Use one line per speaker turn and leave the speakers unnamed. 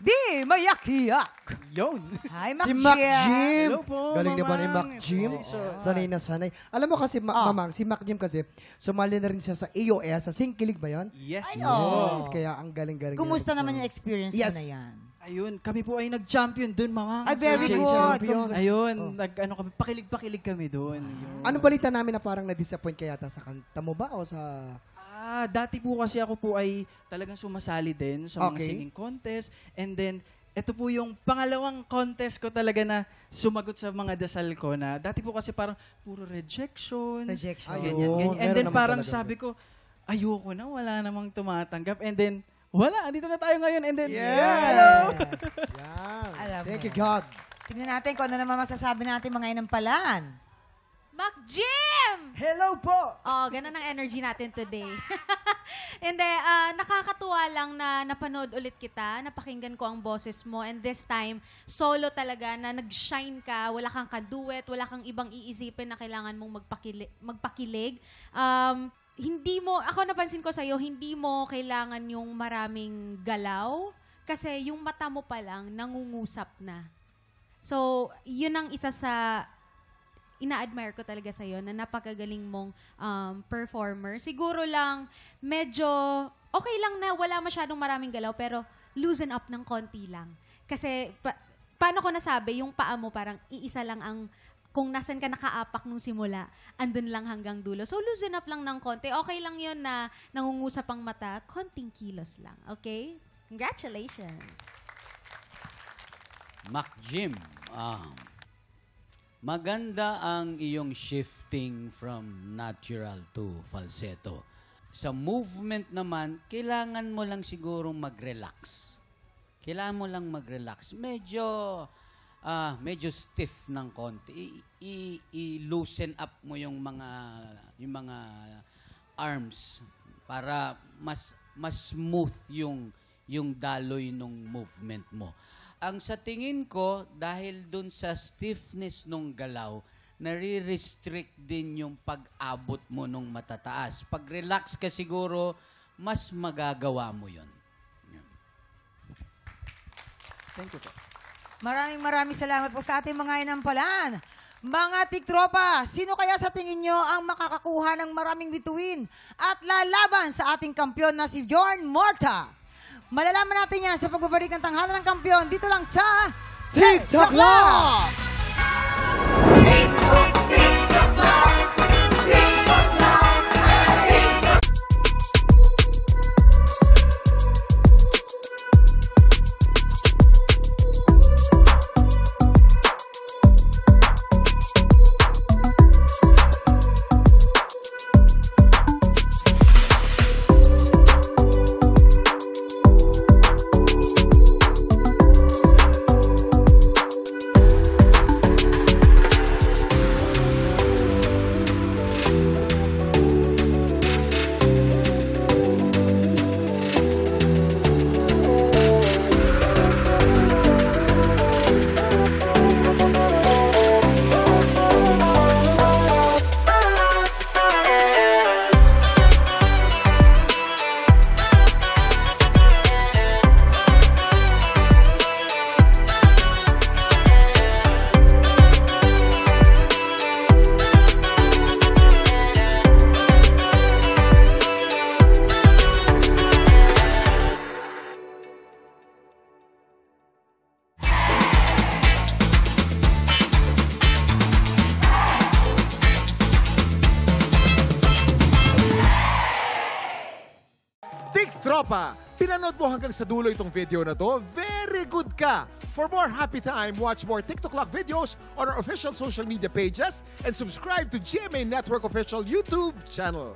Di mayak-yak.
Yun.
Hi, Mac
Si Mac
Jim.
Jim.
Hello po,
Galing naman ni
Mamang.
Mac Jim.
Oh.
Sanay na sanay. Alam mo kasi, Mamang, si Mac Jim kasi, sumali na rin siya sa AOS, sa Singkilig ba yun?
Yes.
Ay,
po.
Yes, kaya ang galing-galing.
Kumusta
niya.
naman yung experience
Yes.
na yan?
Ayun, kami po ay nag-champion dun, Mamang.
Ay, very
Sa
good.
Champion.
Ayun,
Oh.
nag-ano kami, pakilig-pakilig kami dun. Yun.
Ano balita namin na parang na-disappoint ka yata sa kanta mo ba o sa...
Dati po kasi ako po ay talagang sumasali din sa mga
Okay.
singing contest. And then, ito po yung pangalawang contest ko talaga na sumagot sa mga dasal ko na dati po kasi parang puro rejection.
Rejection.
Ayun.
Ganyan, ganyan. And
Meron
then
naman
parang
talaga.
sabi ko, ayoko na, wala namang tumatanggap. And then, wala, andito na tayo ngayon. And then, hello!
Yan.
Alam
Thank
mo.
you, God.
Tingnan natin kung ano naman masasabi natin mga inampalan.
Mac Jim!
Hello po!
Oh, ganun ang energy natin today. Hindi, nakakatuwa lang na napanood ulit kita, napakinggan ko ang boses mo, and this time, solo talaga, na nag-shine ka, wala kang kaduet, wala kang ibang iisipin na kailangan mong magpakilig. Hindi mo, ako napansin ko sa'yo, hindi mo kailangan yung maraming galaw, kasi yung mata mo pa lang, nangungusap na. So, yun ang isa sa ina-admire ko talaga sa'yo na napakagaling mong performer. Siguro lang, medyo okay lang na wala masyadong maraming galaw, pero loosen up ng konti lang. Kasi, paano ko nasabi, yung paa mo parang iisa lang ang, kung nasan ka nakaapak nung simula, andun lang hanggang dulo. So, loosen up lang ng konti. Okay lang yun na nangungusap ang mata, konting kilos lang. Okay? Congratulations!
Mac Jim, maganda ang iyong shifting from natural to falsetto. Sa movement naman, kailangan mo lang sigurong mag-relax. Kailangan mo lang mag-relax. Medyo stiff ng konti. I-loosen up mo yung mga arms para mas smooth yung daloy ng movement mo. Ang sa tingin ko, dahil dun sa stiffness nung galaw, nare-restrict din yung pag-abot mo nung matataas. Pag relax ka siguro, mas magagawa mo yun.
Thank you po.
Maraming salamat po sa ating mga inampalan. Mga tiktropa, sino kaya sa tingin nyo ang makakakuha ng maraming bituin at lalaban sa ating kampyon na si Jorn Morta? Malalaman natin yan sa pagbabalik ng tanghalan ng kampyon dito lang sa
TikTok Live!
Tropa, pinanood mo hanggang sa dulo itong video na to, very good ka! For more happy time, watch more TikTok Clock videos on our official social media pages and subscribe to GMA Network official YouTube channel.